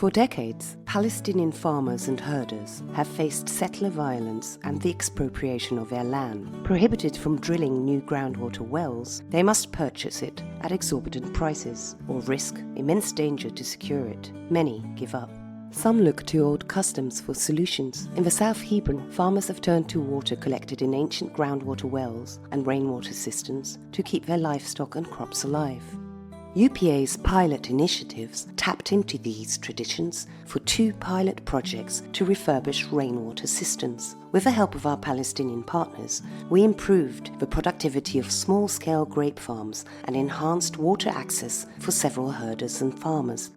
For decades, Palestinian farmers and herders have faced settler violence and the expropriation of their land. Prohibited from drilling new groundwater wells, they must purchase it at exorbitant prices or risk immense danger to secure it. Many give up. Some look to old customs for solutions. In the South Hebron, farmers have turned to water collected in ancient groundwater wells and rainwater cisterns to keep their livestock and crops alive. UPA's pilot initiatives tapped into these traditions for 2 pilot projects to refurbish rainwater cisterns. With the help of our Palestinian partners, we improved the productivity of small-scale grape farms and enhanced water access for several herders and farmers.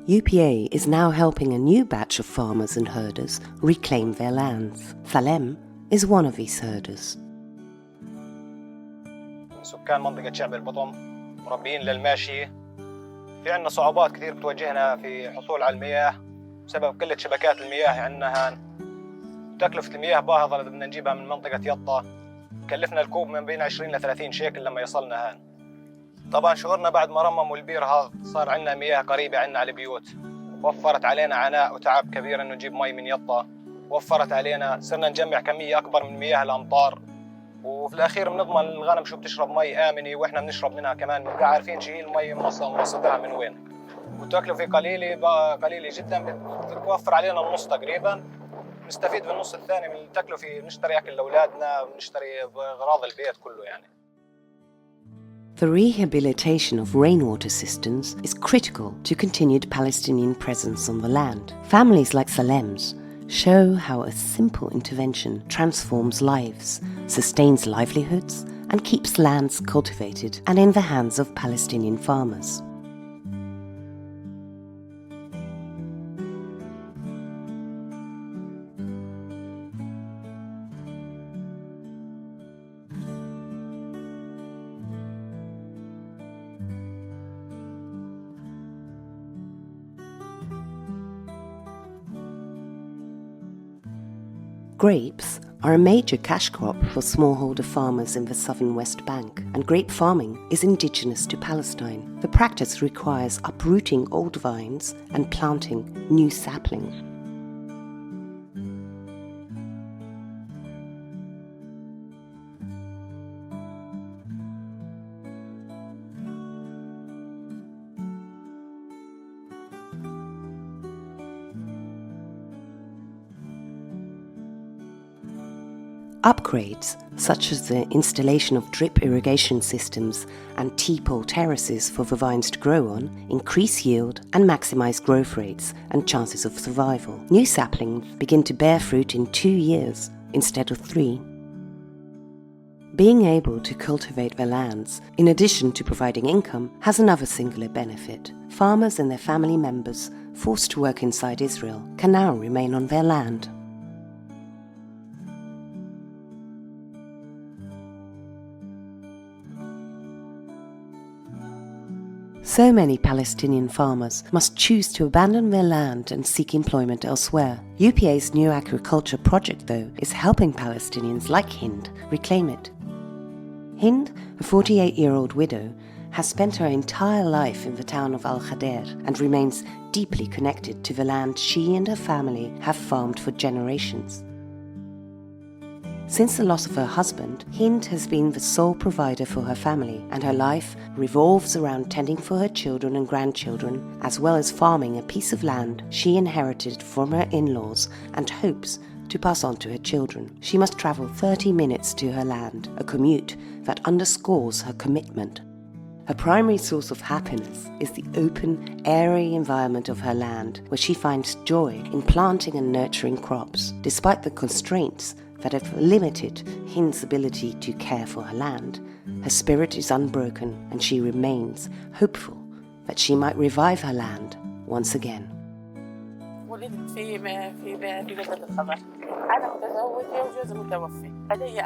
UPA is now helping a new batch of farmers and herders reclaim their lands. Salem is one of these herders. سكان منطقة شعب البطم مربيين للماشية. في عنا صعوبات كثير بتواجهنا في حصول على المياه بسبب قلة شبكات المياه عندنا. تكلفة المياه باهظة اللي بدنا نجيبها من منطقة يطا. كلفنا الكوب من بين 20 ل 30 شيكل لما يصلنا هان. طبعا شعورنا بعد ما رمموا البير هذا صار عندنا مياه قريبة عندنا على البيوت. وفرت علينا عناء وتعب كبير انه نجيب مي من يطا. وفرت علينا صرنا نجمع كمية اكبر من مياه الامطار. وفي الاخير بنضمن الغنم شو بتشرب مي امنة واحنا بنشرب منها كمان بنبقى عارفين شو هي المي مصدرها من وين. والتكلفة قليلة جدا بتوفر علينا النص تقريبا. نستفيد بالنص الثاني من التكلفة نشتري اكل لاولادنا ونشتري اغراض البيت كله يعني. The rehabilitation of rainwater cisterns is critical to continued Palestinian presence on the land. Families like Salem's show how a simple intervention transforms lives, sustains livelihoods, and keeps lands cultivated and in the hands of Palestinian farmers. Grapes are a major cash crop for smallholder farmers in the southern West Bank, and grape farming is indigenous to Palestine. The practice requires uprooting old vines and planting new saplings. Upgrades, such as the installation of drip irrigation systems and T-pole terraces for the vines to grow on, increase yield and maximize growth rates and chances of survival. New saplings begin to bear fruit in 2 years instead of 3. Being able to cultivate their lands, in addition to providing income, has another singular benefit. Farmers and their family members, forced to work inside Israel, can now remain on their land. So many Palestinian farmers must choose to abandon their land and seek employment elsewhere. UPA's new agriculture project, though, is helping Palestinians like Hind reclaim it. Hind, a 48-year-old widow, has spent her entire life in the town of Al-Khader and remains deeply connected to the land she and her family have farmed for generations. Since the loss of her husband, Hind has been the sole provider for her family, and her life revolves around tending for her children and grandchildren, as well as farming a piece of land she inherited from her in-laws and hopes to pass on to her children. She must travel 30 minutes to her land, a commute that underscores her commitment. Her primary source of happiness is the open, airy environment of her land, where she finds joy in planting and nurturing crops. Despite the constraints that have limited Hind's ability to care for her land, her spirit is unbroken and she remains hopeful that she might revive her land once again. ولدت في بلدة الخبر. أنا متزوجة وجوزي متوفي. لدي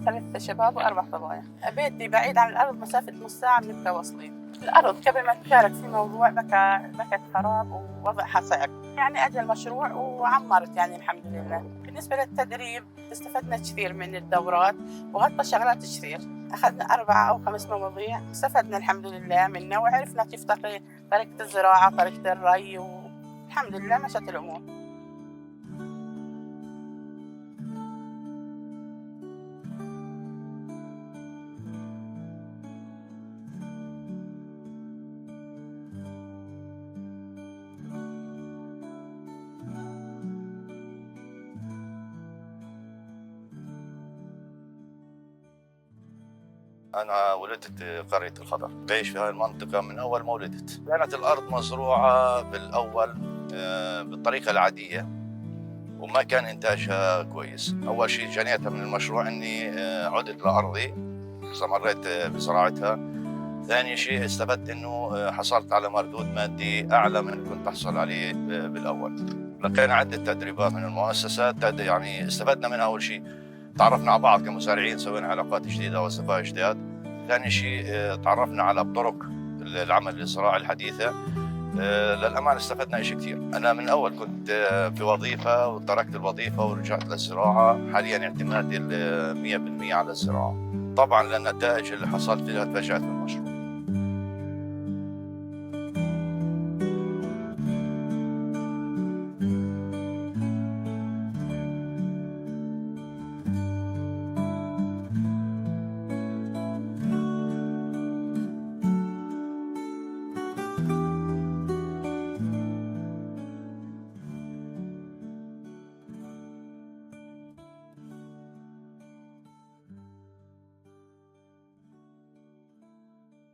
3 شباب و4 صبايا. بيتي بعيد عن الأرض مسافة نص ساعة بنبقى واصلين. الأرض قبل ما تشارك في موضوع بكت خراب ووضعها صعب. يعني أجى المشروع وعمرت يعني الحمد لله. بالنسبة للتدريب استفدنا كثير من الدورات وغطى شغلات كثير. أخذنا 4 أو 5 مواضيع استفدنا الحمد لله منها، وعرفنا كيف طريقة الزراعة، طريقة الري، والحمد لله مشت الأمور. أنا ولدت بقرية الخضر، بعيش في هذه المنطقة من أول ما ولدت. كانت الأرض مزروعة بالأول بالطريقة العادية وما كان إنتاجها كويس. أول شيء جنيتها من المشروع إني عدت لأرضي، استمريت بزراعتها. ثاني شيء استفدت إنه حصلت على مردود مادي أعلى من اللي كنت أحصل عليه بالأول. لقينا عدة تدريبات من المؤسسات، يعني استفدنا منها. أول شيء تعرفنا على بعض كمزارعين، سوينا علاقات جديدة وأصدقاء جداد. ثاني شيء تعرفنا على طرق العمل الزراعي الحديثة. للأمانة استفدنا شيء كثير. أنا من أول كنت في وظيفة وتركت الوظيفة ورجعت للزراعة. حاليا اعتمادي 100% على الزراعة، طبعا لأن النتائج اللي حصلت فيها تفاجأت بالمشروع.